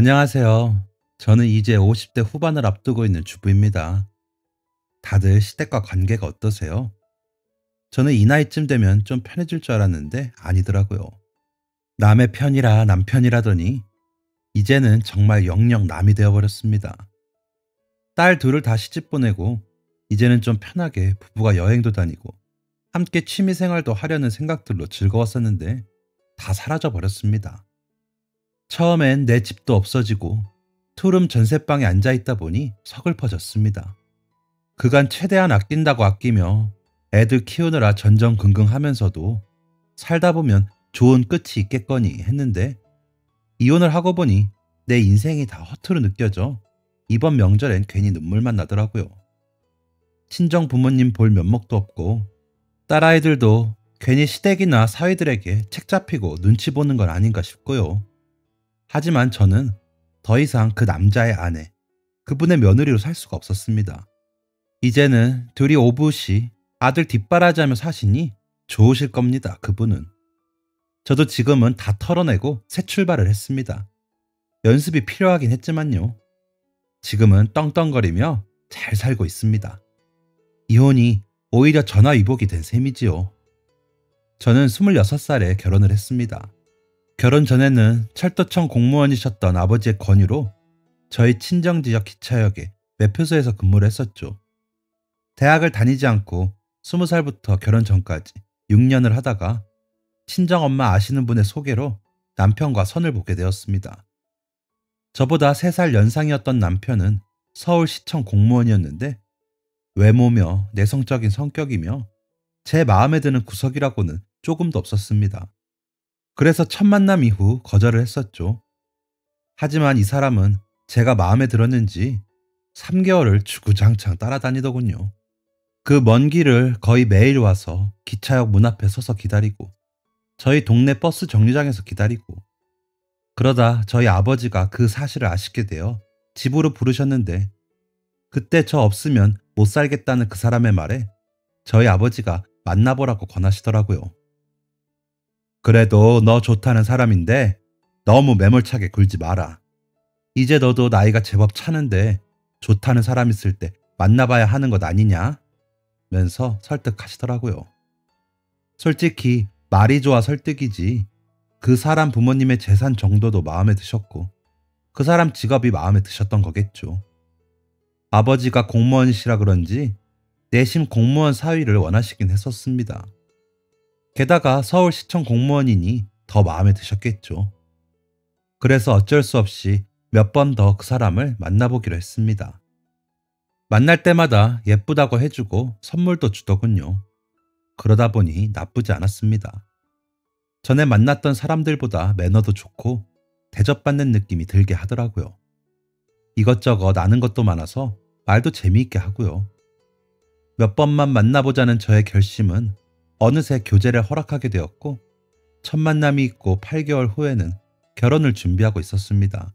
안녕하세요. 저는 이제 50대 후반을 앞두고 있는 주부입니다. 다들 시댁과 관계가 어떠세요? 저는 이 나이쯤 되면 좀 편해질 줄 알았는데 아니더라고요. 남의 편이라 남편이라더니 이제는 정말 영영 남이 되어버렸습니다. 딸 둘을 다 시집 보내고 이제는 좀 편하게 부부가 여행도 다니고 함께 취미 생활도 하려는 생각들로 즐거웠었는데 다 사라져 버렸습니다. 처음엔 내 집도 없어지고 투룸 전셋방에 앉아 있다 보니 서글퍼졌습니다. 그간 최대한 아낀다고 아끼며 애들 키우느라 전전긍긍하면서도 살다 보면 좋은 끝이 있겠거니 했는데 이혼을 하고 보니 내 인생이 다 허투루 느껴져 이번 명절엔 괜히 눈물만 나더라고요. 친정 부모님 볼 면목도 없고 딸아이들도 괜히 시댁이나 사위들에게 책 잡히고 눈치 보는 건 아닌가 싶고요. 하지만 저는 더 이상 그 남자의 아내, 그분의 며느리로 살 수가 없었습니다. 이제는 둘이 오붓이 아들 뒷바라지하며 사시니 좋으실 겁니다, 그분은. 저도 지금은 다 털어내고 새 출발을 했습니다. 연습이 필요하긴 했지만요. 지금은 떵떵거리며 잘 살고 있습니다. 이혼이 오히려 전화위복이 된 셈이지요. 저는 26살에 결혼을 했습니다. 결혼 전에는 철도청 공무원이셨던 아버지의 권유로 저희 친정지역 기차역에 매표소에서 근무를 했었죠. 대학을 다니지 않고 20살부터 결혼 전까지 6년을 하다가 친정엄마 아시는 분의 소개로 남편과 선을 보게 되었습니다. 저보다 3살 연상이었던 남편은 서울시청 공무원이었는데 외모며 내성적인 성격이며 제 마음에 드는 구석이라고는 조금도 없었습니다. 그래서 첫 만남 이후 거절을 했었죠. 하지만 이 사람은 제가 마음에 들었는지 3개월을 주구장창 따라다니더군요. 그 먼 길을 거의 매일 와서 기차역 문 앞에 서서 기다리고 저희 동네 버스 정류장에서 기다리고 그러다 저희 아버지가 그 사실을 아시게 되어 집으로 부르셨는데 그때 저 없으면 못 살겠다는 그 사람의 말에 저희 아버지가 만나보라고 권하시더라고요. 그래도 너 좋다는 사람인데 너무 매몰차게 굴지 마라. 이제 너도 나이가 제법 차는데 좋다는 사람 있을 때 만나봐야 하는 것 아니냐? 면서 설득하시더라고요. 솔직히 말이 좋아 설득이지 그 사람 부모님의 재산 정도도 마음에 드셨고 그 사람 직업이 마음에 드셨던 거겠죠. 아버지가 공무원이시라 그런지 내심 공무원 사위를 원하시긴 했었습니다. 게다가 서울시청 공무원이니 더 마음에 드셨겠죠. 그래서 어쩔 수 없이 몇 번 더 그 사람을 만나보기로 했습니다. 만날 때마다 예쁘다고 해주고 선물도 주더군요. 그러다 보니 나쁘지 않았습니다. 전에 만났던 사람들보다 매너도 좋고 대접받는 느낌이 들게 하더라고요. 이것저것 아는 것도 많아서 말도 재미있게 하고요. 몇 번만 만나보자는 저의 결심은 어느새 교제를 허락하게 되었고 첫 만남이 있고 8개월 후에는 결혼을 준비하고 있었습니다.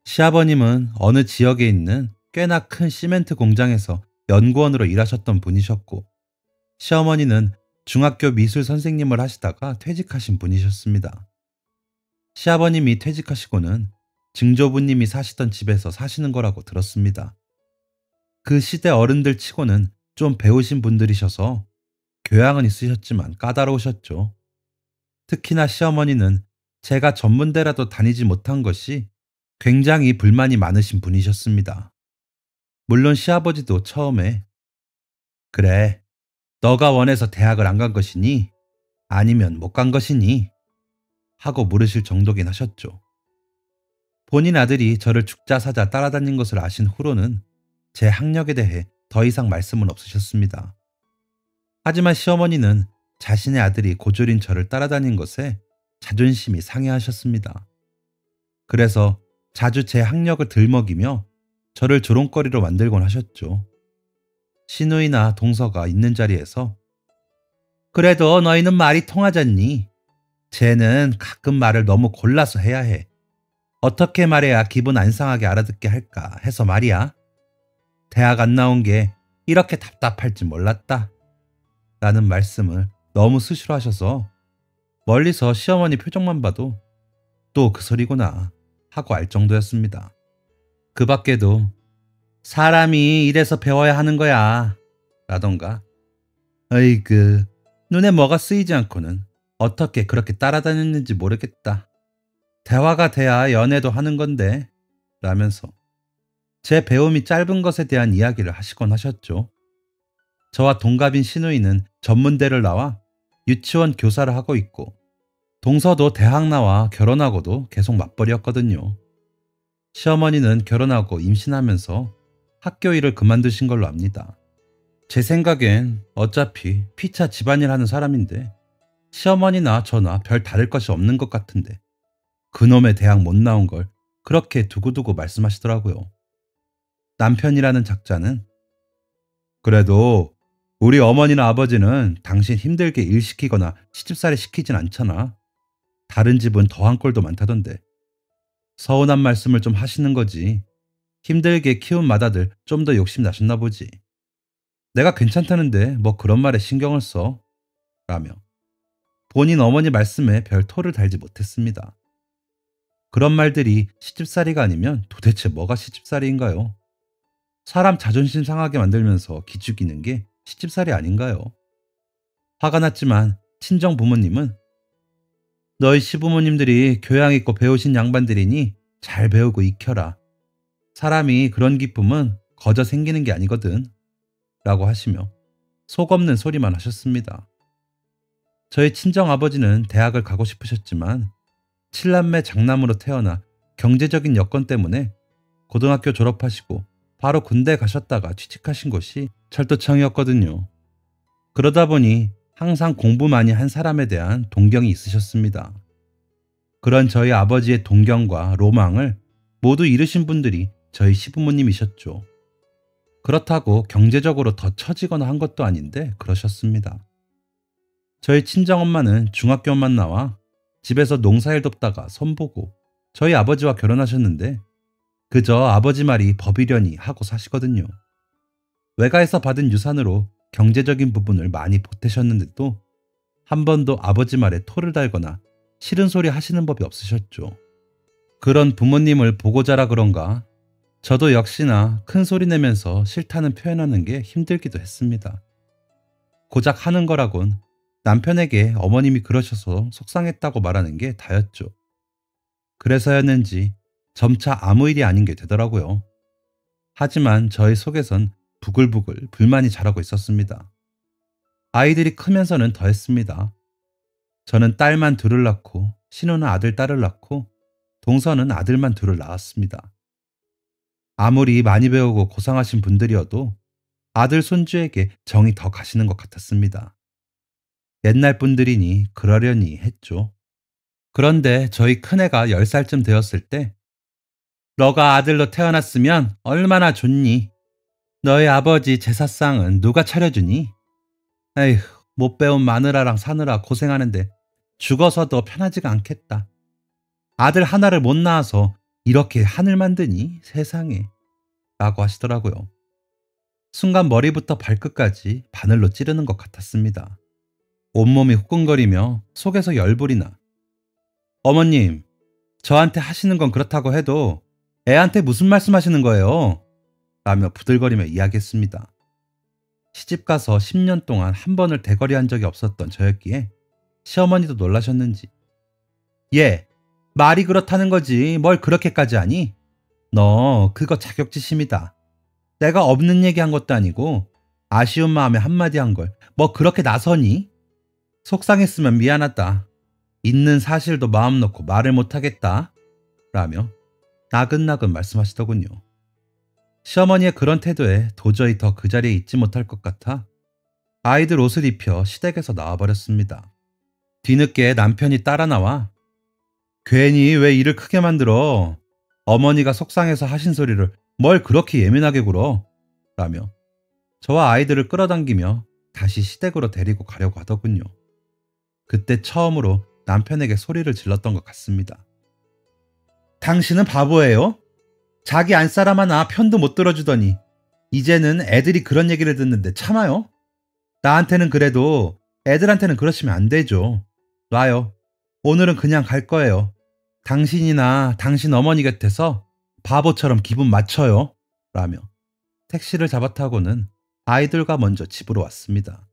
시아버님은 어느 지역에 있는 꽤나 큰 시멘트 공장에서 연구원으로 일하셨던 분이셨고 시어머니는 중학교 미술 선생님을 하시다가 퇴직하신 분이셨습니다. 시아버님이 퇴직하시고는 증조부님이 사시던 집에서 사시는 거라고 들었습니다. 그 시대 어른들 치고는 좀 배우신 분들이셔서 교양은 있으셨지만 까다로우셨죠. 특히나 시어머니는 제가 전문대라도 다니지 못한 것이 굉장히 불만이 많으신 분이셨습니다. 물론 시아버지도 처음에 그래, 너가 원해서 대학을 안 간 것이니? 아니면 못 간 것이니? 하고 물으실 정도긴 하셨죠. 본인 아들이 저를 죽자사자 따라다닌 것을 아신 후로는 제 학력에 대해 더 이상 말씀은 없으셨습니다. 하지만 시어머니는 자신의 아들이 고졸인 저를 따라다닌 것에 자존심이 상해하셨습니다. 그래서 자주 제 학력을 들먹이며 저를 조롱거리로 만들곤 하셨죠. 시누이나 동서가 있는 자리에서 그래도 너희는 말이 통하잖니. 쟤는 가끔 말을 너무 골라서 해야 해. 어떻게 말해야 기분 안 상하게 알아듣게 할까 해서 말이야. 대학 안 나온 게 이렇게 답답할지 몰랐다. 라는 말씀을 너무 수시로 하셔서 멀리서 시어머니 표정만 봐도 또 그 소리구나 하고 알 정도였습니다. 그 밖에도 사람이 이래서 배워야 하는 거야 라던가 어이그 눈에 뭐가 쓰이지 않고는 어떻게 그렇게 따라다녔는지 모르겠다. 대화가 돼야 연애도 하는 건데 라면서 제 배움이 짧은 것에 대한 이야기를 하시곤 하셨죠. 저와 동갑인 시누이는 전문대를 나와 유치원 교사를 하고 있고 동서도 대학 나와 결혼하고도 계속 맞벌이였거든요. 시어머니는 결혼하고 임신하면서 학교 일을 그만두신 걸로 압니다. 제 생각엔 어차피 피차 집안일 하는 사람인데 시어머니나 저나 별 다를 것이 없는 것 같은데 그놈의 대학 못 나온 걸 그렇게 두고두고 말씀하시더라고요. 남편이라는 작자는 그래도 우리 어머니나 아버지는 당신 힘들게 일 시키거나 시집살이 시키진 않잖아. 다른 집은 더한 꼴도 많다던데. 서운한 말씀을 좀 하시는 거지. 힘들게 키운 맏아들 좀 더 욕심 나셨나 보지. 내가 괜찮다는데 뭐 그런 말에 신경을 써. 라며 본인 어머니 말씀에 별 토를 달지 못했습니다. 그런 말들이 시집살이가 아니면 도대체 뭐가 시집살이인가요? 사람 자존심 상하게 만들면서 기죽이는 게 시집살이 아닌가요? 화가 났지만 친정 부모님은 너희 시부모님들이 교양 있고 배우신 양반들이니 잘 배우고 익혀라. 사람이 그런 기쁨은 거저 생기는 게 아니거든. 라고 하시며 속 없는 소리만 하셨습니다. 저희 친정 아버지는 대학을 가고 싶으셨지만 7남매 장남으로 태어나 경제적인 여건 때문에 고등학교 졸업하시고 바로 군대 가셨다가 취직하신 곳이 철도청이었거든요. 그러다 보니 항상 공부 많이 한 사람에 대한 동경이 있으셨습니다. 그런 저희 아버지의 동경과 로망을 모두 이루신 분들이 저희 시부모님이셨죠. 그렇다고 경제적으로 더 처지거나 한 것도 아닌데 그러셨습니다. 저희 친정엄마는 중학교만 나와 집에서 농사일 돕다가 손보고 저희 아버지와 결혼하셨는데 그저 아버지 말이 법이려니 하고 사시거든요. 외가에서 받은 유산으로 경제적인 부분을 많이 보태셨는데도 한 번도 아버지 말에 토를 달거나 싫은 소리 하시는 법이 없으셨죠. 그런 부모님을 보고 자라 그런가 저도 역시나 큰 소리 내면서 싫다는 표현하는 게 힘들기도 했습니다. 고작 하는 거라곤 남편에게 어머님이 그러셔서 속상했다고 말하는 게 다였죠. 그래서였는지 점차 아무 일이 아닌 게 되더라고요. 하지만 저희 속에선 부글부글 불만이 자라고 있었습니다. 아이들이 크면서는 더했습니다. 저는 딸만 둘을 낳고 신우는 아들, 딸을 낳고 동서는 아들만 둘을 낳았습니다. 아무리 많이 배우고 고상하신 분들이어도 아들, 손주에게 정이 더 가시는 것 같았습니다. 옛날 분들이니 그러려니 했죠. 그런데 저희 큰애가 10살쯤 되었을 때 너가 아들로 태어났으면 얼마나 좋니? 너희 아버지 제사상은 누가 차려주니? 에휴, 못 배운 마누라랑 사느라 고생하는데 죽어서도 편하지가 않겠다. 아들 하나를 못 낳아서 이렇게 하늘 만드니 세상에 라고 하시더라고요. 순간 머리부터 발끝까지 바늘로 찌르는 것 같았습니다. 온몸이 후끈거리며 속에서 열불이 나 어머님, 저한테 하시는 건 그렇다고 해도 애한테 무슨 말씀하시는 거예요? 라며 부들거리며 이야기했습니다. 시집가서 10년 동안 한 번을 대거리한 적이 없었던 저였기에 시어머니도 놀라셨는지 얘, 말이 그렇다는 거지 뭘 그렇게까지 하니? 너 그거 자격지심이다. 내가 없는 얘기한 것도 아니고 아쉬운 마음에 한마디 한 걸 뭐 그렇게 나서니? 속상했으면 미안하다. 있는 사실도 마음 놓고 말을 못하겠다. 라며 나긋나긋 말씀하시더군요. 시어머니의 그런 태도에 도저히 더 그 자리에 있지 못할 것 같아 아이들 옷을 입혀 시댁에서 나와버렸습니다. 뒤늦게 남편이 따라 나와 괜히 왜 일을 크게 만들어? 어머니가 속상해서 하신 소리를 뭘 그렇게 예민하게 굴어? 라며 저와 아이들을 끌어당기며 다시 시댁으로 데리고 가려고 하더군요. 그때 처음으로 남편에게 소리를 질렀던 것 같습니다. 당신은 바보예요? 자기 안사람 하나 편도 못 들어주더니 이제는 애들이 그런 얘기를 듣는데 참아요? 나한테는 그래도 애들한테는 그러시면 안 되죠. 놔요. 오늘은 그냥 갈 거예요. 당신이나 당신 어머니 곁에서 바보처럼 기분 맞춰요. 라며 택시를 잡아타고는 아이들과 먼저 집으로 왔습니다.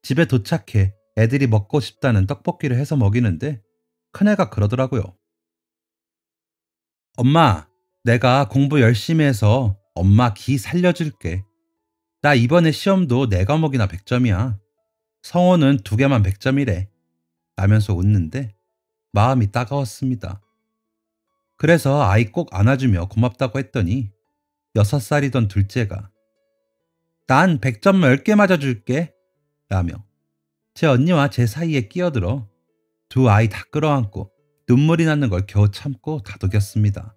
집에 도착해 애들이 먹고 싶다는 떡볶이를 해서 먹이는데 큰애가 그러더라고요. 엄마, 내가 공부 열심히 해서 엄마 기 살려줄게. 나 이번에 시험도 네 과목이나 100점이야. 성호는 2개만 100점이래. 라면서 웃는데 마음이 따가웠습니다. 그래서 아이 꼭 안아주며 고맙다고 했더니 6살이던 둘째가 난 100점 10개 맞아줄게. 라며 제 언니와 제 사이에 끼어들어 두 아이 다 끌어안고 눈물이 나는 걸 겨우 참고 다독였습니다.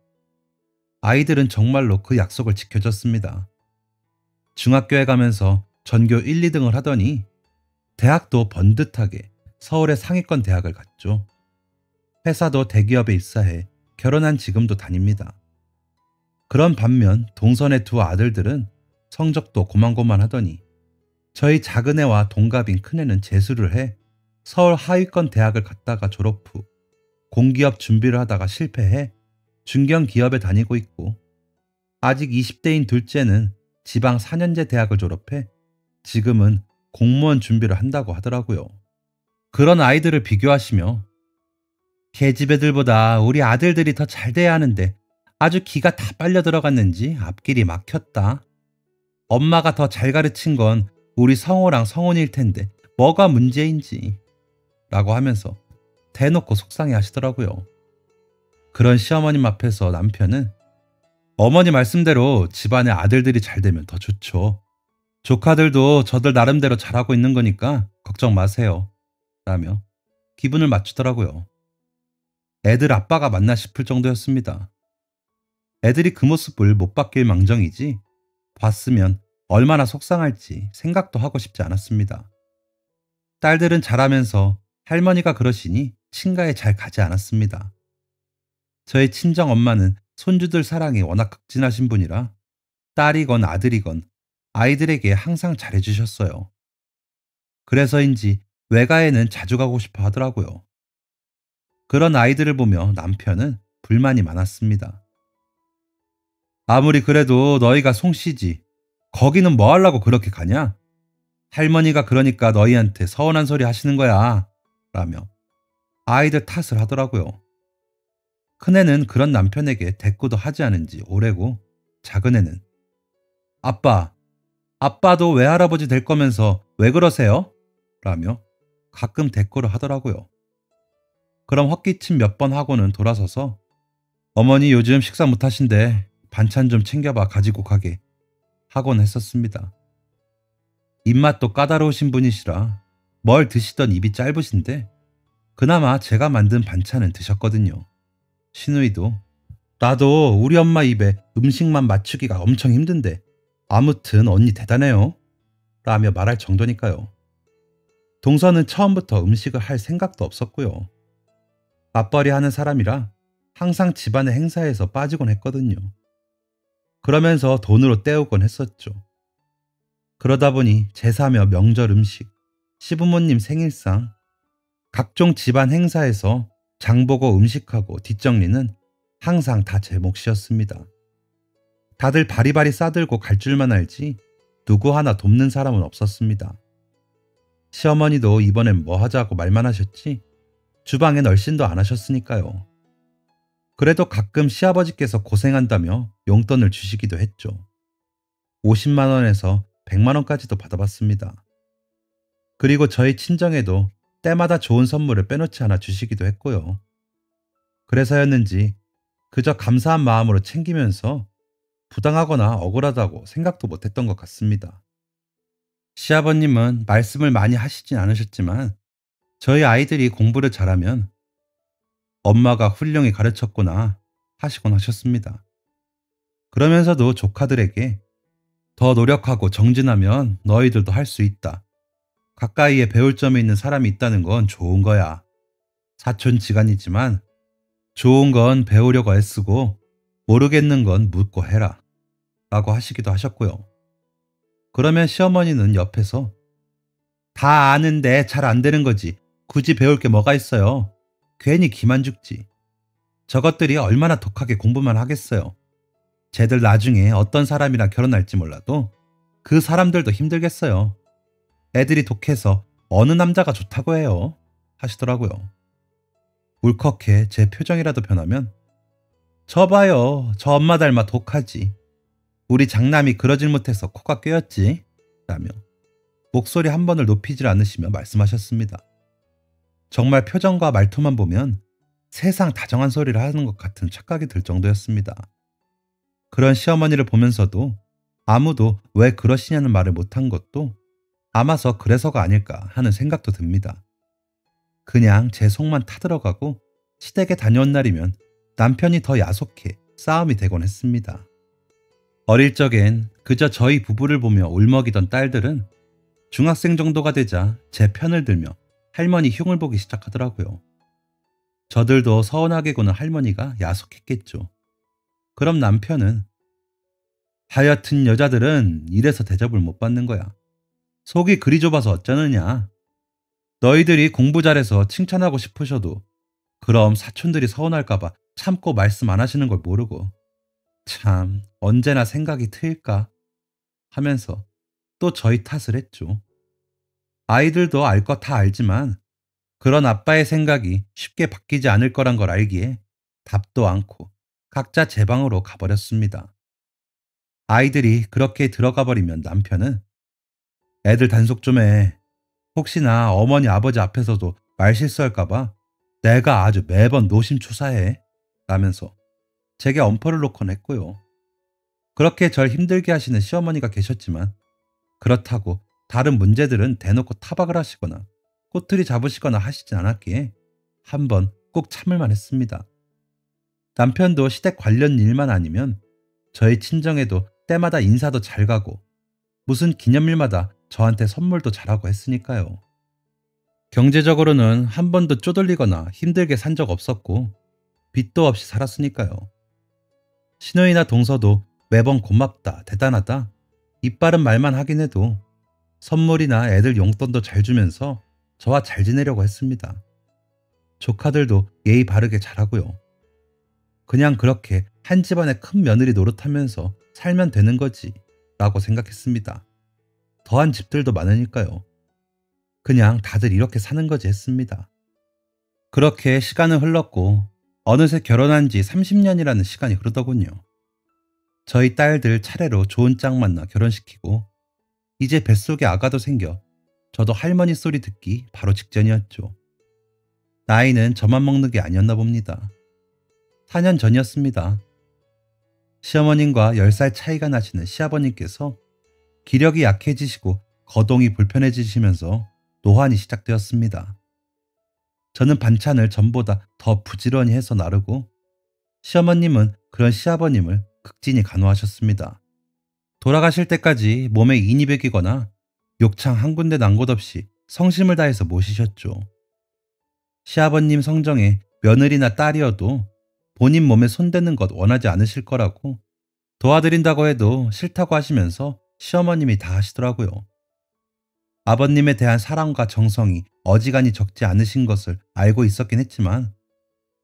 아이들은 정말로 그 약속을 지켜줬습니다. 중학교에 가면서 전교 1, 2등을 하더니 대학도 번듯하게 서울의 상위권 대학을 갔죠. 회사도 대기업에 입사해 결혼한 지금도 다닙니다. 그런 반면 동선의 두 아들들은 성적도 고만고만하더니 저희 작은애와 동갑인 큰애는 재수를 해 서울 하위권 대학을 갔다가 졸업 후 공기업 준비를 하다가 실패해 중견기업에 다니고 있고 아직 20대인 둘째는 지방 4년제 대학을 졸업해 지금은 공무원 준비를 한다고 하더라고요. 그런 아이들을 비교하시며 걔집 애들보다 우리 아들들이 더 잘 돼야 하는데 아주 기가 다 빨려 들어갔는지 앞길이 막혔다. 엄마가 더 잘 가르친 건 우리 성호랑 성훈일 텐데 뭐가 문제인지 라고 하면서 대놓고 속상해 하시더라고요. 그런 시어머님 앞에서 남편은 어머니 말씀대로 집안의 아들들이 잘 되면 더 좋죠. 조카들도 저들 나름대로 잘하고 있는 거니까 걱정 마세요. 라며 기분을 맞추더라고요. 애들 아빠가 맞나 싶을 정도였습니다. 애들이 그 모습을 못 바뀔 망정이지 봤으면 얼마나 속상할지 생각도 하고 싶지 않았습니다. 딸들은 자라면서 할머니가 그러시니 친가에 잘 가지 않았습니다. 저희 친정 엄마는 손주들 사랑이 워낙 극진하신 분이라 딸이건 아들이건 아이들에게 항상 잘해주셨어요. 그래서인지 외가에는 자주 가고 싶어 하더라고요. 그런 아이들을 보며 남편은 불만이 많았습니다. 아무리 그래도 너희가 송씨지 거기는 뭐 하려고 그렇게 가냐? 할머니가 그러니까 너희한테 서운한 소리 하시는 거야. 라며 아이들 탓을 하더라고요. 큰애는 그런 남편에게 대꾸도 하지 않은 지 오래고 작은애는 아빠도 외할아버지 될 거면서 왜 그러세요? 라며 가끔 대꾸를 하더라고요. 그럼 헛기침 몇 번 하고는 돌아서서 어머니 요즘 식사 못 하신대 반찬 좀 챙겨봐 가지고 가게 하곤 했었습니다. 입맛도 까다로우신 분이시라 뭘 드시던 입이 짧으신데 그나마 제가 만든 반찬은 드셨거든요. 시누이도 나도 우리 엄마 입에 음식만 맞추기가 엄청 힘든데 아무튼 언니 대단해요. 라며 말할 정도니까요. 동서는 처음부터 음식을 할 생각도 없었고요. 맞벌이 하는 사람이라 항상 집안의 행사에서 빠지곤 했거든요. 그러면서 돈으로 때우곤 했었죠. 그러다 보니 제사며 명절 음식, 시부모님 생일상, 각종 집안 행사에서 장보고 음식하고 뒷정리는 항상 다 제 몫이었습니다. 다들 바리바리 싸들고 갈 줄만 알지 누구 하나 돕는 사람은 없었습니다. 시어머니도 이번엔 뭐 하자고 말만 하셨지 주방엔 얼씬도 안 하셨으니까요. 그래도 가끔 시아버지께서 고생한다며 용돈을 주시기도 했죠. 50만 원에서 100만 원까지도 받아봤습니다. 그리고 저희 친정에도 때마다 좋은 선물을 빼놓지 않아 주시기도 했고요. 그래서였는지 그저 감사한 마음으로 챙기면서 부당하거나 억울하다고 생각도 못했던 것 같습니다. 시아버님은 말씀을 많이 하시진 않으셨지만 저희 아이들이 공부를 잘하면 엄마가 훌륭히 가르쳤구나 하시곤 하셨습니다. 그러면서도 조카들에게 더 노력하고 정진하면 너희들도 할 수 있다. 가까이에 배울 점이 있는 사람이 있다는 건 좋은 거야. 사촌지간이지만 좋은 건 배우려고 애쓰고 모르겠는 건 묻고 해라. 라고 하시기도 하셨고요. 그러면 시어머니는 옆에서 다 아는데 잘 안 되는 거지. 굳이 배울 게 뭐가 있어요. 괜히 기만 죽지. 저것들이 얼마나 독하게 공부만 하겠어요. 쟤들 나중에 어떤 사람이랑 결혼할지 몰라도 그 사람들도 힘들겠어요. 애들이 독해서 어느 남자가 좋다고 해요. 하시더라고요. 울컥해 제 표정이라도 변하면 저 봐요. 저 엄마 닮아 독하지. 우리 장남이 그러질 못해서 코가 꿰었지. 라며 목소리 한 번을 높이질 않으시며 말씀하셨습니다. 정말 표정과 말투만 보면 세상 다정한 소리를 하는 것 같은 착각이 들 정도였습니다. 그런 시어머니를 보면서도 아무도 왜 그러시냐는 말을 못한 것도 아마서 그래서가 아닐까 하는 생각도 듭니다. 그냥 제 속만 타들어가고 시댁에 다녀온 날이면 남편이 더 야속해 싸움이 되곤 했습니다. 어릴 적엔 그저 저희 부부를 보며 울먹이던 딸들은 중학생 정도가 되자 제 편을 들며 할머니 흉을 보기 시작하더라고요. 저들도 서운하게 구는 할머니가 야속했겠죠. 그럼 남편은 하여튼 여자들은 이래서 대접을 못 받는 거야. 속이 그리 좁아서 어쩌느냐. 너희들이 공부 잘해서 칭찬하고 싶으셔도 그럼 사촌들이 서운할까봐 참고 말씀 안 하시는 걸 모르고 참 언제나 생각이 트일까 하면서 또 저희 탓을 했죠. 아이들도 알 것 다 알지만 그런 아빠의 생각이 쉽게 바뀌지 않을 거란 걸 알기에 답도 않고 각자 제 방으로 가버렸습니다. 아이들이 그렇게 들어가 버리면 남편은 애들 단속 좀 해. 혹시나 어머니 아버지 앞에서도 말 실수할까봐 내가 아주 매번 노심초사해. 라면서 제게 엄포를 놓곤 했고요. 그렇게 절 힘들게 하시는 시어머니가 계셨지만 그렇다고 다른 문제들은 대놓고 타박을 하시거나 꼬투리 잡으시거나 하시진 않았기에 한번 꼭 참을만 했습니다. 남편도 시댁 관련 일만 아니면 저희 친정에도 때마다 인사도 잘 가고 무슨 기념일마다 저한테 선물도 잘하고 했으니까요. 경제적으로는 한 번도 쪼들리거나 힘들게 산 적 없었고 빚도 없이 살았으니까요. 시누이나 동서도 매번 고맙다, 대단하다, 입바른 말만 하긴 해도 선물이나 애들 용돈도 잘 주면서 저와 잘 지내려고 했습니다. 조카들도 예의 바르게 잘하고요. 그냥 그렇게 한 집안의 큰 며느리 노릇하면서 살면 되는 거지 라고 생각했습니다. 더한 집들도 많으니까요. 그냥 다들 이렇게 사는 거지 했습니다. 그렇게 시간은 흘렀고 어느새 결혼한 지 30년이라는 시간이 흐르더군요. 저희 딸들 차례로 좋은 짝 만나 결혼시키고 이제 뱃속에 아가도 생겨 저도 할머니 소리 듣기 바로 직전이었죠. 나이는 저만 먹는 게 아니었나 봅니다. 4년 전이었습니다. 시어머님과 10살 차이가 나시는 시아버님께서 기력이 약해지시고 거동이 불편해지시면서 노환이 시작되었습니다. 저는 반찬을 전보다 더 부지런히 해서 나르고 시어머님은 그런 시아버님을 극진히 간호하셨습니다. 돌아가실 때까지 몸에 인이 배기거나 욕창 한 군데 난 곳 없이 성심을 다해서 모시셨죠. 시아버님 성정에 며느리나 딸이어도 본인 몸에 손대는 것 원하지 않으실 거라고 도와드린다고 해도 싫다고 하시면서 시어머님이 다 하시더라고요. 아버님에 대한 사랑과 정성이 어지간히 적지 않으신 것을 알고 있었긴 했지만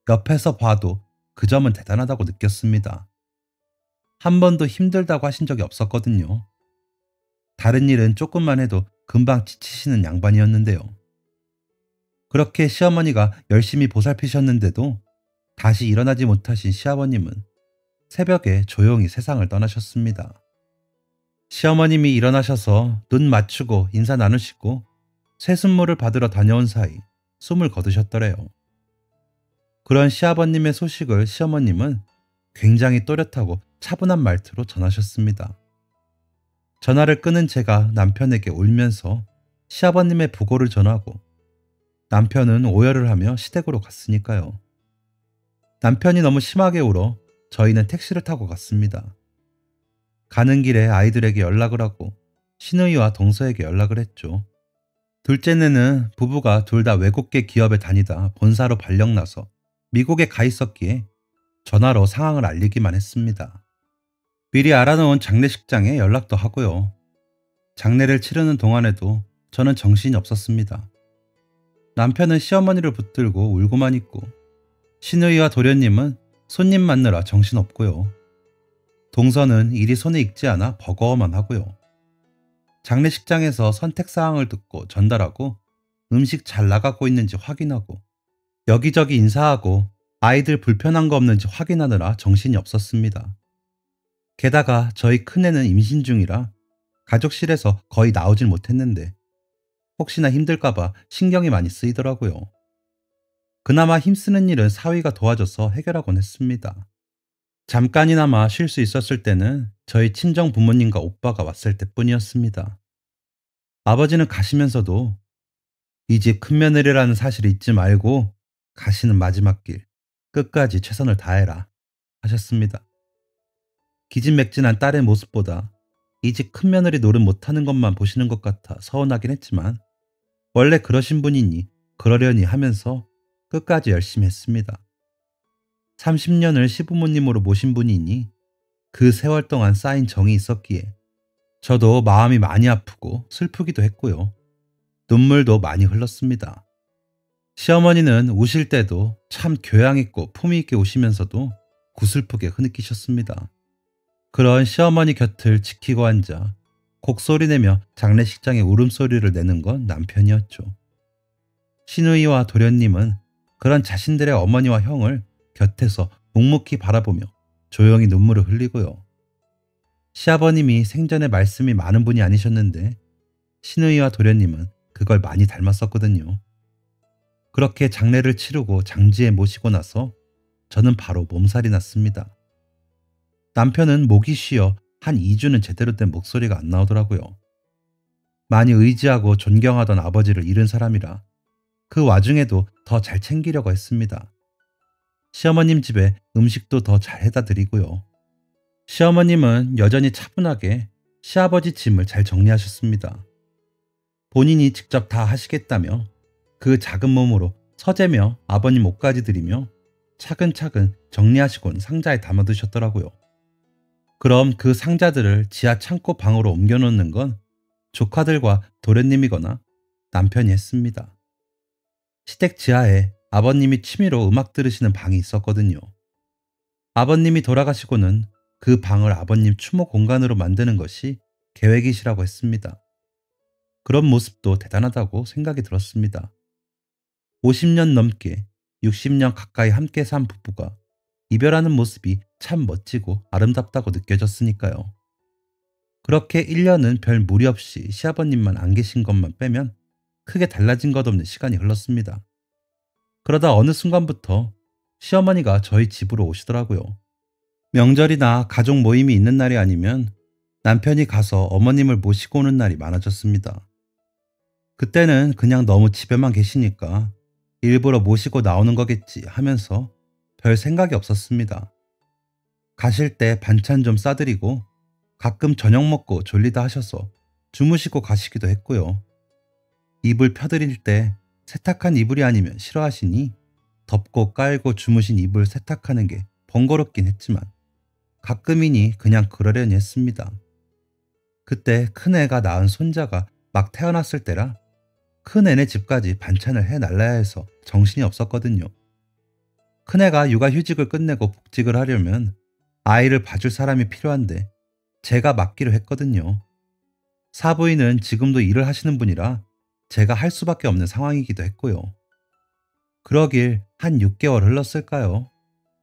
옆에서 봐도 그 점은 대단하다고 느꼈습니다. 한 번도 힘들다고 하신 적이 없었거든요. 다른 일은 조금만 해도 금방 지치시는 양반이었는데요. 그렇게 시어머니가 열심히 보살피셨는데도 다시 일어나지 못하신 시아버님은 새벽에 조용히 세상을 떠나셨습니다. 시어머님이 일어나셔서 눈 맞추고 인사 나누시고 쇠순물을 받으러 다녀온 사이 숨을 거두셨더래요. 그런 시아버님의 소식을 시어머님은 굉장히 또렷하고 차분한 말투로 전하셨습니다. 전화를 끊은 제가 남편에게 울면서 시아버님의 부고를 전하고 남편은 오열을 하며 시댁으로 갔으니까요. 남편이 너무 심하게 울어 저희는 택시를 타고 갔습니다. 가는 길에 아이들에게 연락을 하고 시누이와 동서에게 연락을 했죠. 둘째는 부부가 둘 다 외국계 기업에 다니다 본사로 발령나서 미국에 가 있었기에 전화로 상황을 알리기만 했습니다. 미리 알아놓은 장례식장에 연락도 하고요. 장례를 치르는 동안에도 저는 정신이 없었습니다. 남편은 시어머니를 붙들고 울고만 있고 시누이와 도련님은 손님 맞느라 정신없고요. 동서는 일이 손에 익지 않아 버거워만 하고요. 장례식장에서 선택사항을 듣고 전달하고 음식 잘 나가고 있는지 확인하고 여기저기 인사하고 아이들 불편한 거 없는지 확인하느라 정신이 없었습니다. 게다가 저희 큰애는 임신 중이라 가족실에서 거의 나오질 못했는데 혹시나 힘들까봐 신경이 많이 쓰이더라고요. 그나마 힘쓰는 일은 사위가 도와줘서 해결하곤 했습니다. 잠깐이나마 쉴 수 있었을 때는 저희 친정 부모님과 오빠가 왔을 때뿐이었습니다. 아버지는 가시면서도 이 집 큰며느리라는 사실을 잊지 말고 가시는 마지막 길 끝까지 최선을 다해라 하셨습니다. 기진맥진한 딸의 모습보다 이 집 큰며느리 노릇 못하는 것만 보시는 것 같아 서운하긴 했지만 원래 그러신 분이니 그러려니 하면서 끝까지 열심히 했습니다. 30년을 시부모님으로 모신 분이니 그 세월 동안 쌓인 정이 있었기에 저도 마음이 많이 아프고 슬프기도 했고요. 눈물도 많이 흘렀습니다. 시어머니는 우실 때도 참 교양 있고 품위 있게 우시면서도 구슬프게 흐느끼셨습니다. 그런 시어머니 곁을 지키고 앉아 곡소리 내며 장례식장에 울음소리를 내는 건 남편이었죠. 시누이와 도련님은 그런 자신들의 어머니와 형을 곁에서 묵묵히 바라보며 조용히 눈물을 흘리고요. 시아버님이 생전에 말씀이 많은 분이 아니셨는데 시누이와 도련님은 그걸 많이 닮았었거든요. 그렇게 장례를 치르고 장지에 모시고 나서 저는 바로 몸살이 났습니다. 남편은 목이 쉬어 한 2주는 제대로 된 목소리가 안 나오더라고요. 많이 의지하고 존경하던 아버지를 잃은 사람이라 그 와중에도 더 잘 챙기려고 했습니다. 시어머님 집에 음식도 더 잘 해다 드리고요. 시어머님은 여전히 차분하게 시아버지 짐을 잘 정리하셨습니다. 본인이 직접 다 하시겠다며 그 작은 몸으로 서재며 아버님 옷까지 드리며 차근차근 정리하시곤 상자에 담아두셨더라고요. 그럼 그 상자들을 지하 창고 방으로 옮겨놓는 건 조카들과 도련님이거나 남편이 했습니다. 시댁 지하에 아버님이 취미로 음악 들으시는 방이 있었거든요. 아버님이 돌아가시고는 그 방을 아버님 추모 공간으로 만드는 것이 계획이시라고 했습니다. 그런 모습도 대단하다고 생각이 들었습니다. 50년 넘게 60년 가까이 함께 산 부부가 이별하는 모습이 참 멋지고 아름답다고 느껴졌으니까요. 그렇게 1년은 별 무리 없이 시아버님만 안 계신 것만 빼면 크게 달라진 것 없는 시간이 흘렀습니다. 그러다 어느 순간부터 시어머니가 저희 집으로 오시더라고요. 명절이나 가족 모임이 있는 날이 아니면 남편이 가서 어머님을 모시고 오는 날이 많아졌습니다. 그때는 그냥 너무 집에만 계시니까 일부러 모시고 나오는 거겠지 하면서 별 생각이 없었습니다. 가실 때 반찬 좀 싸드리고 가끔 저녁 먹고 졸리다 하셔서 주무시고 가시기도 했고요. 이불 펴드릴 때 세탁한 이불이 아니면 싫어하시니 덮고 깔고 주무신 이불 세탁하는 게 번거롭긴 했지만 가끔이니 그냥 그러려니 했습니다. 그때 큰애가 낳은 손자가 막 태어났을 때라 큰애네 집까지 반찬을 해날라야 해서 정신이 없었거든요. 큰애가 육아휴직을 끝내고 복직을 하려면 아이를 봐줄 사람이 필요한데 제가 맡기로 했거든요. 사부인은 지금도 일을 하시는 분이라 제가 할 수밖에 없는 상황이기도 했고요. 그러길 한 6개월 흘렀을까요?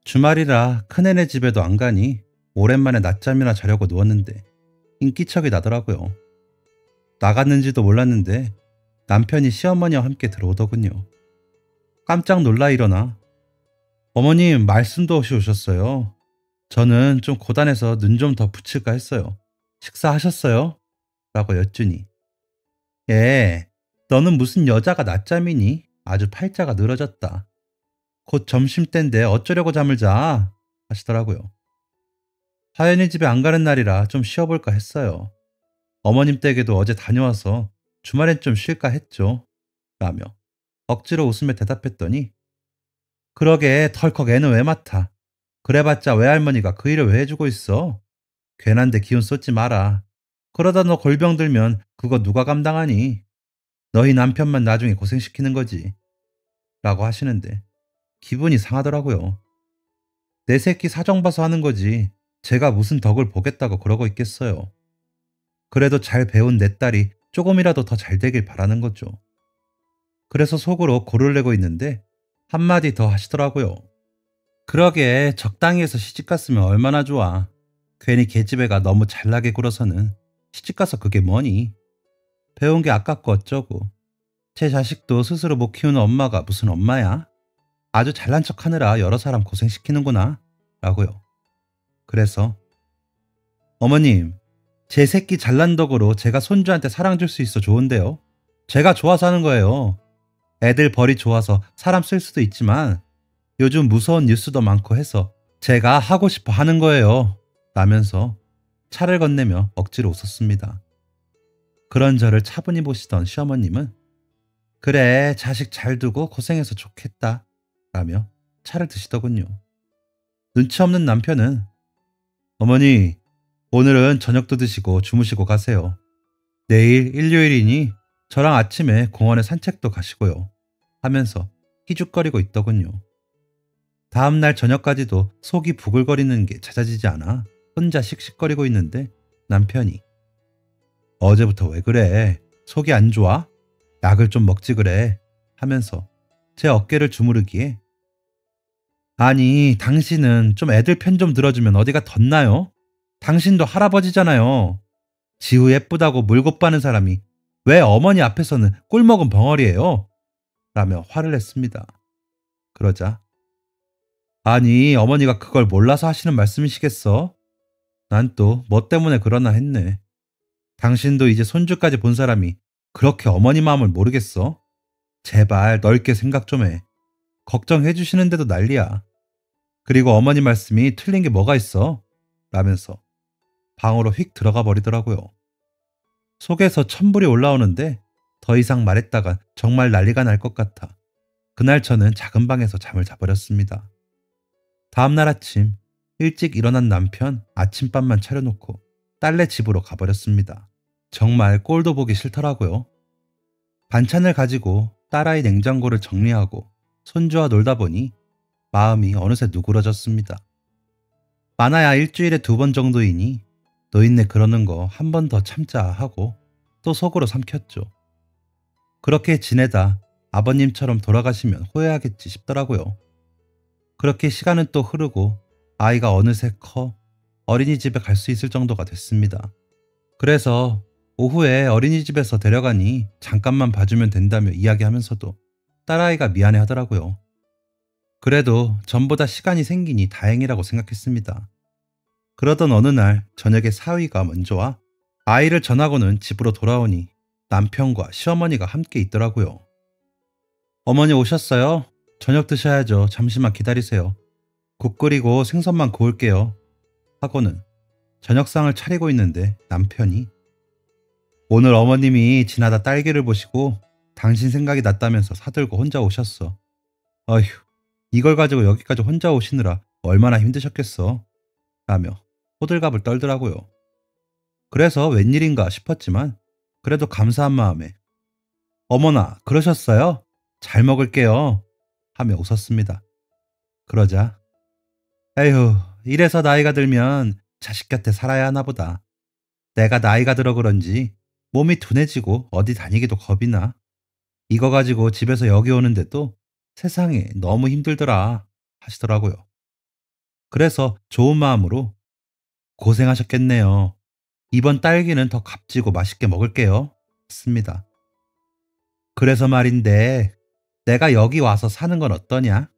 주말이라 큰애네 집에도 안 가니 오랜만에 낮잠이나 자려고 누웠는데 인기척이 나더라고요. 나갔는지도 몰랐는데 남편이 시어머니와 함께 들어오더군요. 깜짝 놀라 일어나 어머님 말씀도 없이 오셨어요. 저는 좀 고단해서 눈 좀 더 붙일까 했어요. 식사하셨어요? 라고 여쭈니 예, 너는 무슨 여자가 낮잠이니? 아주 팔자가 늘어졌다. 곧 점심때인데 어쩌려고 잠을 자? 하시더라고요. 하연이 집에 안 가는 날이라 좀 쉬어볼까 했어요. 어머님 댁에도 어제 다녀와서 주말엔 좀 쉴까 했죠. 라며 억지로 웃으며 대답했더니 그러게 덜컥 애는 왜 맡아? 그래봤자 외할머니가 그 일을 왜 해주고 있어? 괜한데 기운 쏟지 마라. 그러다 너 골병 들면 그거 누가 감당하니? 너희 남편만 나중에 고생시키는 거지. 라고 하시는데 기분이 상하더라고요. 내 새끼 사정 봐서 하는 거지. 제가 무슨 덕을 보겠다고 그러고 있겠어요. 그래도 잘 배운 내 딸이 조금이라도 더 잘 되길 바라는 거죠. 그래서 속으로 고를 내고 있는데 한마디 더 하시더라고요. 그러게 적당히 해서 시집갔으면 얼마나 좋아. 괜히 계집애가 너무 잘나게 굴어서는 시집가서 그게 뭐니. 배운 게 아깝고 어쩌고. 제 자식도 스스로 못 키우는 엄마가 무슨 엄마야? 아주 잘난 척하느라 여러 사람 고생시키는구나. 라고요. 그래서 어머님, 제 새끼 잘난 덕으로 제가 손주한테 사랑 줄 수 있어 좋은데요. 제가 좋아서 하는 거예요. 애들 벌이 좋아서 사람 쓸 수도 있지만 요즘 무서운 뉴스도 많고 해서 제가 하고 싶어 하는 거예요. 라면서 차를 건네며 억지로 웃었습니다. 그런 저를 차분히 보시던 시어머님은 그래 자식 잘 두고 고생해서 좋겠다 라며 차를 드시더군요. 눈치 없는 남편은 어머니 오늘은 저녁도 드시고 주무시고 가세요. 내일 일요일이니 저랑 아침에 공원에 산책도 가시고요. 하면서 희죽거리고 있더군요. 다음날 저녁까지도 속이 부글거리는 게 찾아지지 않아 혼자 씩씩거리고 있는데 남편이 어제부터 왜 그래? 속이 안 좋아? 약을 좀 먹지 그래? 하면서 제 어깨를 주무르기에 아니 당신은 좀 애들 편 좀 들어주면 어디가 덧나요? 당신도 할아버지잖아요. 지우 예쁘다고 물고 빠는 사람이 왜 어머니 앞에서는 꿀먹은 벙어리예요? 라며 화를 냈습니다. 그러자 아니 어머니가 그걸 몰라서 하시는 말씀이시겠어? 난 또 뭐 때문에 그러나 했네. 당신도 이제 손주까지 본 사람이 그렇게 어머니 마음을 모르겠어? 제발 넓게 생각 좀 해. 걱정해 주시는데도 난리야. 그리고 어머니 말씀이 틀린 게 뭐가 있어? 라면서 방으로 휙 들어가 버리더라고요. 속에서 천불이 올라오는데 더 이상 말했다가 정말 난리가 날 것 같아 그날 저는 작은 방에서 잠을 자버렸습니다. 다음날 아침 일찍 일어난 남편 아침밥만 차려놓고 딸네 집으로 가버렸습니다. 정말 꼴도 보기 싫더라고요. 반찬을 가지고 딸아이 냉장고를 정리하고 손주와 놀다 보니 마음이 어느새 누그러졌습니다. 많아야 일주일에 2번 정도이니 노인네 그러는 거 한 번 더 참자 하고 또 속으로 삼켰죠. 그렇게 지내다 아버님처럼 돌아가시면 후회하겠지 싶더라고요. 그렇게 시간은 또 흐르고 아이가 어느새 커 어린이집에 갈 수 있을 정도가 됐습니다. 그래서 오후에 어린이집에서 데려가니 잠깐만 봐주면 된다며 이야기하면서도 딸아이가 미안해 하더라고요. 그래도 전보다 시간이 생기니 다행이라고 생각했습니다. 그러던 어느 날 저녁에 사위가 먼저 와 아이를 전하고는 집으로 돌아오니 남편과 시어머니가 함께 있더라고요. 어머니 오셨어요? 저녁 드셔야죠. 잠시만 기다리세요. 국 끓이고 생선만 구울게요. 하고는 저녁상을 차리고 있는데 남편이 오늘 어머님이 지나다 딸기를 보시고 당신 생각이 났다면서 사들고 혼자 오셨어. 어휴, 이걸 가지고 여기까지 혼자 오시느라 얼마나 힘드셨겠어. 라며 호들갑을 떨더라고요. 그래서 웬일인가 싶었지만 그래도 감사한 마음에 어머나 그러셨어요? 잘 먹을게요. 하며 웃었습니다. 그러자 에휴 이래서 나이가 들면 자식 곁에 살아야 하나 보다. 내가 나이가 들어 그런지 몸이 둔해지고 어디 다니기도 겁이 나. 이거 가지고 집에서 여기 오는데도 세상에 너무 힘들더라 하시더라고요. 그래서 좋은 마음으로 고생하셨겠네요. 이번 딸기는 더 값지고 맛있게 먹을게요. 했습니다. 그래서 말인데 내가 여기 와서 사는 건 어떠냐?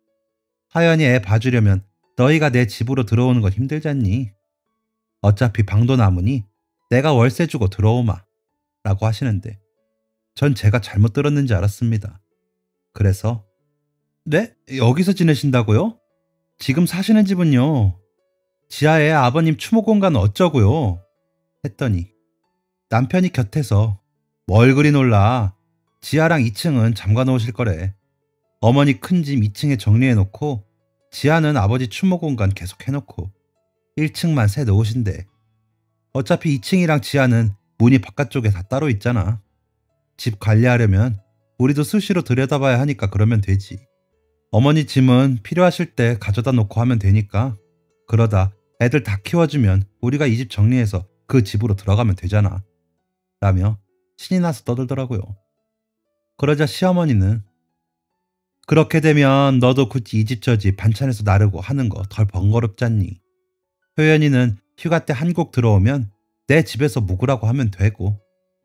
하연이 애 봐주려면 너희가 내 집으로 들어오는 건 힘들잖니. 어차피 방도 남으니 내가 월세 주고 들어오마. 라고 하시는데 전 제가 잘못 들었는지 알았습니다. 그래서 네? 여기서 지내신다고요? 지금 사시는 집은요? 지하에 아버님 추모 공간 어쩌고요? 했더니 남편이 곁에서 뭘 그리 놀라. 지하랑 2층은 잠가 놓으실 거래. 어머니 큰 짐 2층에 정리해놓고 지하는 아버지 추모 공간 계속 해놓고 1층만 새 놓으신대. 어차피 2층이랑 지하는 문이 바깥쪽에 다 따로 있잖아. 집 관리하려면 우리도 수시로 들여다봐야 하니까 그러면 되지. 어머니 짐은 필요하실 때 가져다 놓고 하면 되니까 그러다 애들 다 키워주면 우리가 이 집 정리해서 그 집으로 들어가면 되잖아. 라며 신이 나서 떠들더라고요. 그러자 시어머니는 그렇게 되면 너도 굳이 이 집 저 집 반찬해서 나르고 하는 거 덜 번거롭잖니. 효연이는 휴가 때 한국 들어오면 내 집에서 묵으라고 하면 되고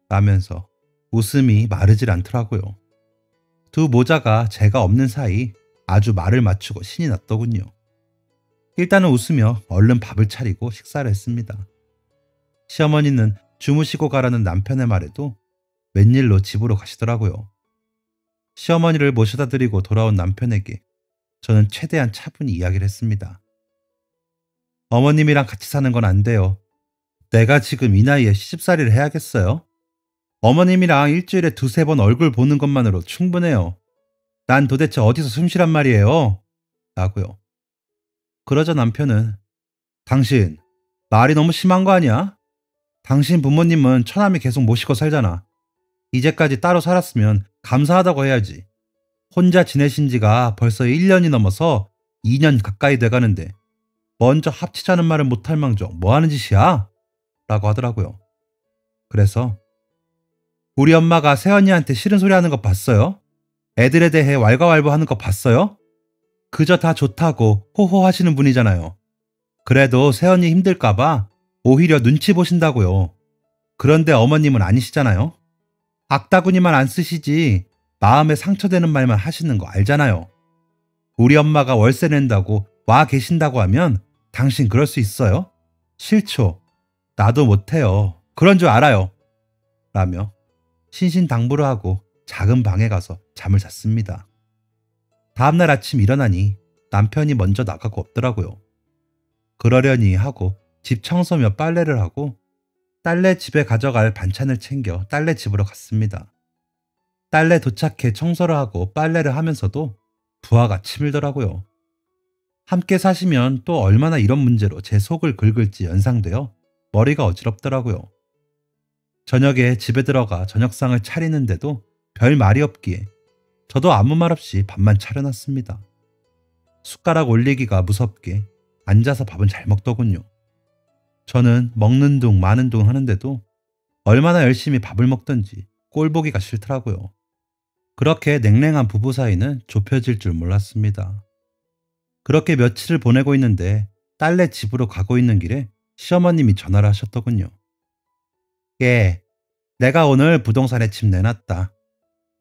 라면서 웃음이 마르질 않더라고요. 두 모자가 제가 없는 사이 아주 말을 맞추고 신이 났더군요. 일단은 웃으며 얼른 밥을 차리고 식사를 했습니다. 시어머니는 주무시고 가라는 남편의 말에도 웬일로 집으로 가시더라고요. 시어머니를 모셔다 드리고 돌아온 남편에게 저는 최대한 차분히 이야기를 했습니다. 어머님이랑 같이 사는 건 안 돼요. 내가 지금 이 나이에 시집살이를 해야겠어요? 어머님이랑 일주일에 두세 번 얼굴 보는 것만으로 충분해요. 난 도대체 어디서 숨쉬란 말이에요? 라고요. 그러자 남편은 당신 말이 너무 심한 거 아니야? 당신 부모님은 처남이 계속 모시고 살잖아. 이제까지 따로 살았으면 감사하다고 해야지. 혼자 지내신 지가 벌써 1년이 넘어서 2년 가까이 돼가는데 먼저 합치자는 말을 못할 망정 뭐 하는 짓이야? 라고 하더라고요. 그래서 우리 엄마가 새언니한테 싫은 소리 하는 거 봤어요? 애들에 대해 왈가왈부하는 거 봤어요? 그저 다 좋다고 호호하시는 분이잖아요. 그래도 새언니 힘들까봐 오히려 눈치 보신다고요. 그런데 어머님은 아니시잖아요. 악다구니만 안 쓰시지 마음에 상처되는 말만 하시는 거 알잖아요. 우리 엄마가 월세 낸다고 와 계신다고 하면 당신 그럴 수 있어요? 싫죠. 나도 못해요. 그런 줄 알아요. 라며 신신당부를 하고 작은 방에 가서 잠을 잤습니다. 다음날 아침 일어나니 남편이 먼저 나가고 없더라고요. 그러려니 하고 집 청소며 빨래를 하고 딸네 집에 가져갈 반찬을 챙겨 딸네 집으로 갔습니다. 딸네 도착해 청소를 하고 빨래를 하면서도 부하가 치밀더라고요. 함께 사시면 또 얼마나 이런 문제로 제 속을 긁을지 연상되어 머리가 어지럽더라고요. 저녁에 집에 들어가 저녁상을 차리는데도 별 말이 없기에 저도 아무 말 없이 밥만 차려놨습니다. 숟가락 올리기가 무섭게 앉아서 밥은 잘 먹더군요. 저는 먹는 둥 마는 둥 하는데도 얼마나 열심히 밥을 먹던지 꼴보기가 싫더라고요. 그렇게 냉랭한 부부 사이는 좁혀질 줄 몰랐습니다. 그렇게 며칠을 보내고 있는데 딸네 집으로 가고 있는 길에 시어머님이 전화를 하셨더군요. 예, 내가 오늘 부동산에 집 내놨다.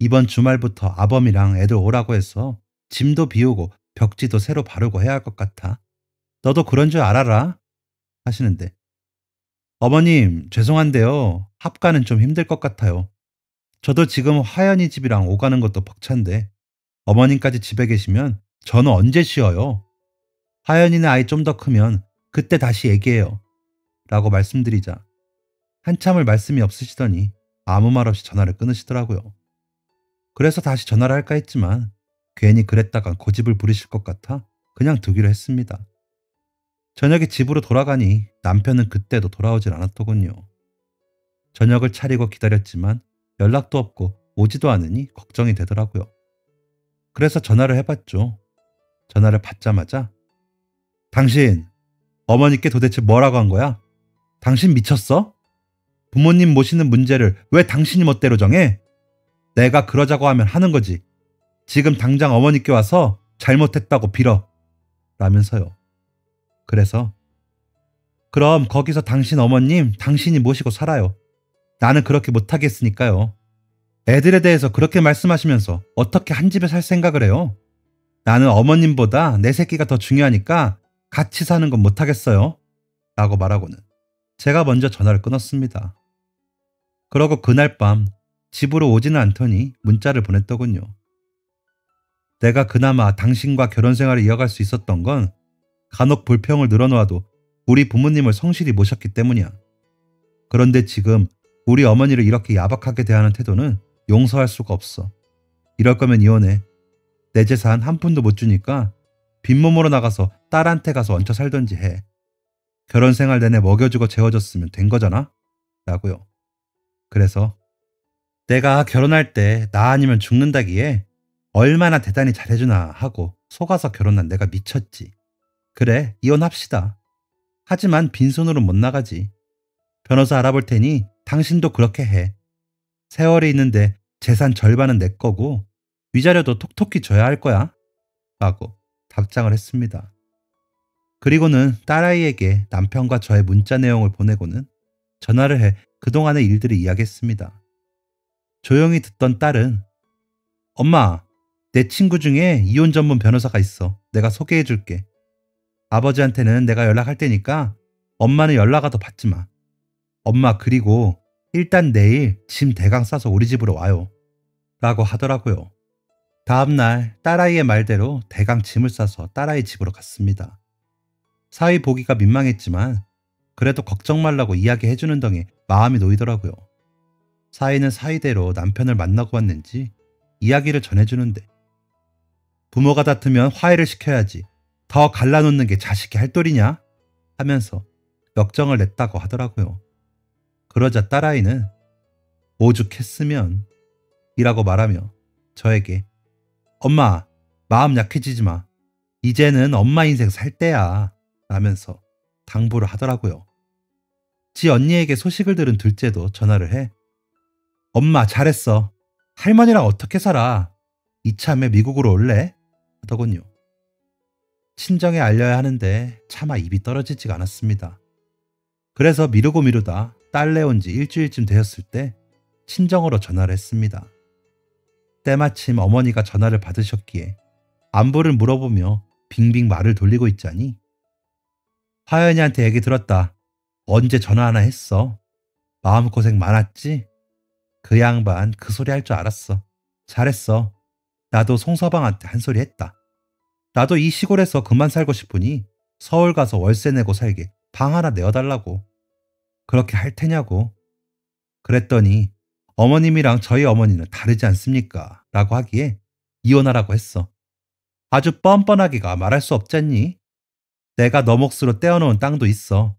이번 주말부터 아범이랑 애들 오라고 해서 짐도 비우고 벽지도 새로 바르고 해야 할 것 같아. 너도 그런 줄 알아라. 하시는데 어머님 죄송한데요. 합가는 좀 힘들 것 같아요. 저도 지금 화연이 집이랑 오가는 것도 벅찬데 어머님까지 집에 계시면 저는 언제 쉬어요? 화연이네 아이 좀 더 크면 그때 다시 얘기해요. 라고 말씀드리자 한참을 말씀이 없으시더니 아무 말 없이 전화를 끊으시더라고요. 그래서 다시 전화를 할까 했지만 괜히 그랬다간 고집을 부리실 것 같아 그냥 두기로 했습니다. 저녁에 집으로 돌아가니 남편은 그때도 돌아오질 않았더군요. 저녁을 차리고 기다렸지만 연락도 없고 오지도 않으니 걱정이 되더라고요. 그래서 전화를 해봤죠. 전화를 받자마자 당신 어머니께 도대체 뭐라고 한 거야? 당신 미쳤어? 부모님 모시는 문제를 왜 당신이 멋대로 정해? 내가 그러자고 하면 하는 거지. 지금 당장 어머니께 와서 잘못했다고 빌어. 라면서요. 그래서 그럼 거기서 당신 어머님 당신이 모시고 살아요. 나는 그렇게 못하겠으니까요. 애들에 대해서 그렇게 말씀하시면서 어떻게 한 집에 살 생각을 해요? 나는 어머님보다 내 새끼가 더 중요하니까 같이 사는 건 못하겠어요. 라고 말하고는 제가 먼저 전화를 끊었습니다. 그러고 그날 밤 집으로 오지는 않더니 문자를 보냈더군요. 내가 그나마 당신과 결혼 생활을 이어갈 수 있었던 건 간혹 불평을 늘어놓아도 우리 부모님을 성실히 모셨기 때문이야. 그런데 지금 우리 어머니를 이렇게 야박하게 대하는 태도는 용서할 수가 없어. 이럴 거면 이혼해. 내 재산 한 푼도 못 주니까 빈몸으로 나가서 딸한테 가서 얹혀 살던지 해. 결혼 생활 내내 먹여주고 재워줬으면 된 거잖아? 라고요. 그래서 내가 결혼할 때 나 아니면 죽는다기에 얼마나 대단히 잘해주나 하고 속아서 결혼한 내가 미쳤지. 그래, 이혼합시다. 하지만 빈손으로 못 나가지. 변호사 알아볼 테니 당신도 그렇게 해. 세월이 있는데 재산 절반은 내 거고 위자료도 톡톡히 줘야 할 거야. 라고 답장을 했습니다. 그리고는 딸아이에게 남편과 저의 문자 내용을 보내고는 전화를 해 그동안의 일들을 이야기했습니다. 조용히 듣던 딸은 엄마, 내 친구 중에 이혼 전문 변호사가 있어. 내가 소개해 줄게. 아버지한테는 내가 연락할 테니까 엄마는 연락 와도 받지 마. 엄마, 그리고 일단 내일 짐 대강 싸서 우리 집으로 와요. 라고 하더라고요. 다음날 딸아이의 말대로 대강 짐을 싸서 딸아이 집으로 갔습니다. 사위 보기가 민망했지만 그래도 걱정 말라고 이야기해주는 덩에 마음이 놓이더라고요. 사위는 사위대로 남편을 만나고 왔는지 이야기를 전해주는데 부모가 다투면 화해를 시켜야지. 더 갈라놓는 게 자식이 할 도리냐? 하면서 역정을 냈다고 하더라고요. 그러자 딸아이는 오죽했으면 이라고 말하며 저에게 엄마, 마음 약해지지 마. 이제는 엄마 인생 살 때야. 라면서 당부를 하더라고요. 지 언니에게 소식을 들은 둘째도 전화를 해 엄마, 잘했어. 할머니랑 어떻게 살아? 이참에 미국으로 올래? 하더군요. 친정에 알려야 하는데 차마 입이 떨어지지가 않았습니다. 그래서 미루다 딸 내온 지 일주일쯤 되었을 때 친정으로 전화를 했습니다. 때마침 어머니가 전화를 받으셨기에 안부를 물어보며 빙빙 말을 돌리고 있자니 화연이한테 얘기 들었다. 언제 전화 하나 했어? 마음고생 많았지? 그 양반 그 소리 할 줄 알았어. 잘했어. 나도 송서방한테 한 소리 했다. 나도 이 시골에서 그만 살고 싶으니 서울 가서 월세 내고 살게 방 하나 내어달라고. 그렇게 할 테냐고. 그랬더니 어머님이랑 저희 어머니는 다르지 않습니까? 라고 하기에 이혼하라고 했어. 아주 뻔뻔하기가 말할 수 없잖니? 내가 너 몫으로 떼어놓은 땅도 있어.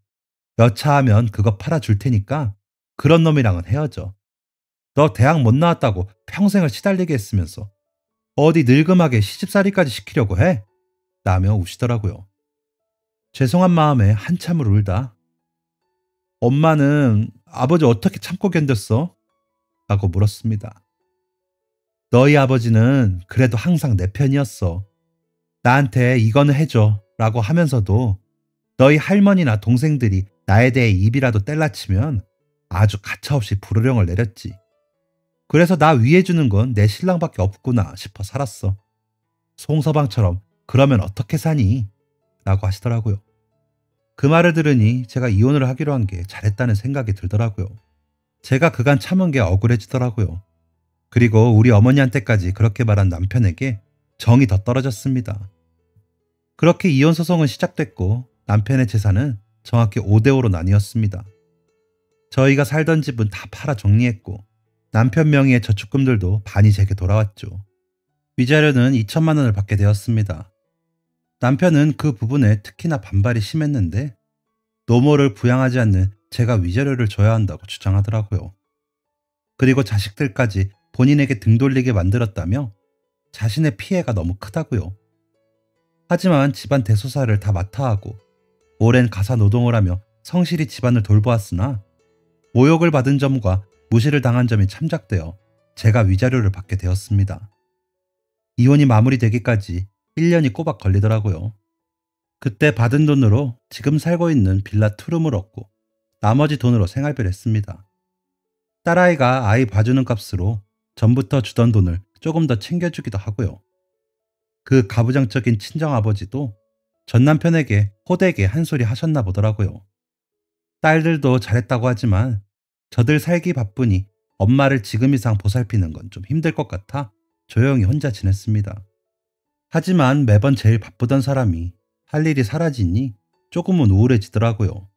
여차하면 그거 팔아줄 테니까 그런 놈이랑은 헤어져. 너 대학 못 나왔다고 평생을 시달리게 했으면서 어디 늙음하게 시집살이까지 시키려고 해? 라며 우시더라고요. 죄송한 마음에 한참을 울다 엄마는 아버지 어떻게 참고 견뎠어? 라고 물었습니다. 너희 아버지는 그래도 항상 내 편이었어. 나한테 이거는 해줘 라고 하면서도 너희 할머니나 동생들이 나에 대해 입이라도 뗄라치면 아주 가차없이 불호령을 내렸지. 그래서 나 위해주는 건 내 신랑밖에 없구나 싶어 살았어. 송서방처럼 그러면 어떻게 사니? 라고 하시더라고요. 그 말을 들으니 제가 이혼을 하기로 한 게 잘했다는 생각이 들더라고요. 제가 그간 참은 게 억울해지더라고요. 그리고 우리 어머니한테까지 그렇게 말한 남편에게 정이 더 떨어졌습니다. 그렇게 이혼 소송은 시작됐고 남편의 재산은 정확히 5대5로 나뉘었습니다. 저희가 살던 집은 다 팔아 정리했고 남편 명의의 저축금들도 반이 제게 돌아왔죠. 위자료는 2천만 원을 받게 되었습니다. 남편은 그 부분에 특히나 반발이 심했는데 노모를 부양하지 않는 제가 위자료를 줘야 한다고 주장하더라고요. 그리고 자식들까지 본인에게 등 돌리게 만들었다며 자신의 피해가 너무 크다고요. 하지만 집안 대소사를 다 맡아 하고 오랜 가사 노동을 하며 성실히 집안을 돌보았으나 모욕을 받은 점과 무시를 당한 점이 참작되어 제가 위자료를 받게 되었습니다. 이혼이 마무리되기까지 1년이 꼬박 걸리더라고요. 그때 받은 돈으로 지금 살고 있는 빌라 투룸을 얻고 나머지 돈으로 생활비를 했습니다. 딸아이가 아이 봐주는 값으로 전부터 주던 돈을 조금 더 챙겨주기도 하고요. 그 가부장적인 친정아버지도 전 남편에게 호되게 한 소리 하셨나 보더라고요. 딸들도 잘했다고 하지만 저들 살기 바쁘니 엄마를 지금 이상 보살피는 건 좀 힘들 것 같아 조용히 혼자 지냈습니다. 하지만 매번 제일 바쁘던 사람이 할 일이 사라지니 조금은 우울해지더라고요.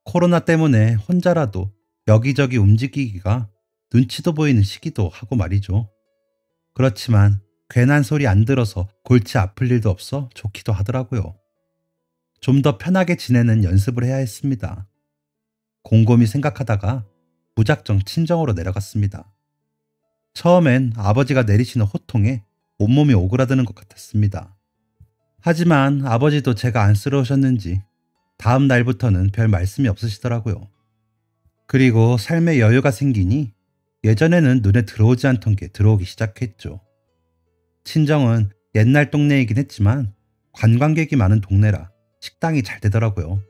코로나 때문에 혼자라도 여기저기 움직이기가 눈치도 보이는 시기도 하고 말이죠. 그렇지만 괜한 소리 안 들어서 골치 아플 일도 없어 좋기도 하더라고요. 좀 더 편하게 지내는 연습을 해야 했습니다. 곰곰이 생각하다가 무작정 친정으로 내려갔습니다. 처음엔 아버지가 내리시는 호통에 온몸이 오그라드는 것 같았습니다. 하지만 아버지도 제가 안쓰러우셨는지 다음 날부터는 별 말씀이 없으시더라고요. 그리고 삶의 여유가 생기니 예전에는 눈에 들어오지 않던 게 들어오기 시작했죠. 친정은 옛날 동네이긴 했지만 관광객이 많은 동네라 식당이 잘 되더라고요.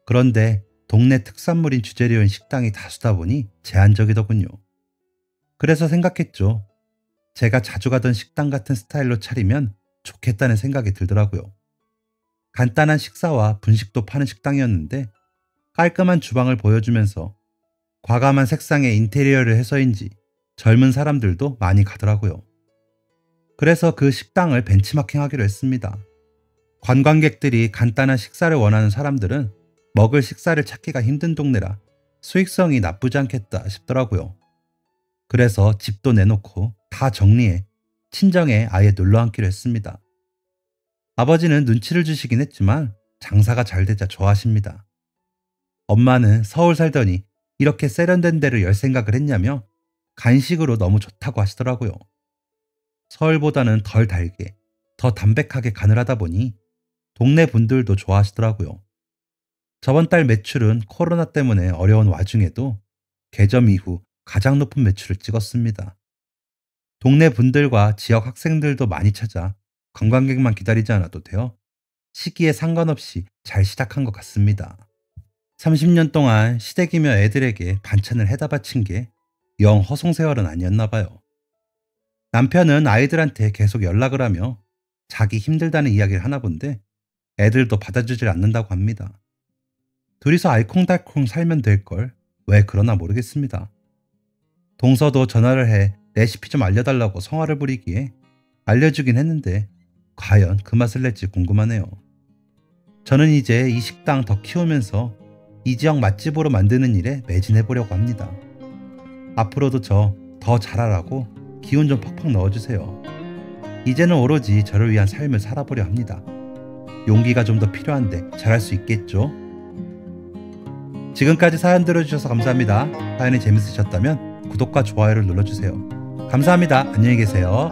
그런데 동네 특산물인 주재료인 식당이 다수다 보니 제한적이더군요. 그래서 생각했죠. 제가 자주 가던 식당 같은 스타일로 차리면 좋겠다는 생각이 들더라고요. 간단한 식사와 분식도 파는 식당이었는데 깔끔한 주방을 보여주면서 과감한 색상의 인테리어를 해서인지 젊은 사람들도 많이 가더라고요. 그래서 그 식당을 벤치마킹하기로 했습니다. 관광객들이 간단한 식사를 원하는 사람들은 먹을 식사를 찾기가 힘든 동네라 수익성이 나쁘지 않겠다 싶더라고요. 그래서 집도 내놓고 다 정리해 친정에 아예 놀러 앉기로 했습니다. 아버지는 눈치를 주시긴 했지만 장사가 잘 되자 좋아하십니다. 엄마는 서울 살더니 이렇게 세련된 데를 열 생각을 했냐며 간식으로 너무 좋다고 하시더라고요. 서울보다는 덜 달게, 더 담백하게 간을 하다 보니 동네 분들도 좋아하시더라고요. 저번 달 매출은 코로나 때문에 어려운 와중에도 개점 이후 가장 높은 매출을 찍었습니다. 동네 분들과 지역 학생들도 많이 찾아 관광객만 기다리지 않아도 되어 시기에 상관없이 잘 시작한 것 같습니다. 30년 동안 시댁이며 애들에게 반찬을 해다 바친 게 영 허송세월은 아니었나 봐요. 남편은 아이들한테 계속 연락을 하며 자기 힘들다는 이야기를 하나 본데 애들도 받아주질 않는다고 합니다. 둘이서 알콩달콩 살면 될 걸 왜 그러나 모르겠습니다. 동서도 전화를 해 레시피 좀 알려달라고 성화를 부리기에 알려주긴 했는데 과연 그 맛을 낼지 궁금하네요. 저는 이제 이 식당 더 키우면서 이 지역 맛집으로 만드는 일에 매진해보려고 합니다. 앞으로도 저 더 잘하라고 기운 좀 팍팍 넣어주세요. 이제는 오로지 저를 위한 삶을 살아보려 합니다. 용기가 좀 더 필요한데 잘할 수 있겠죠? 지금까지 사연 들어주셔서 감사합니다. 사연이 재밌으셨다면 구독과 좋아요를 눌러주세요. 감사합니다. 안녕히 계세요.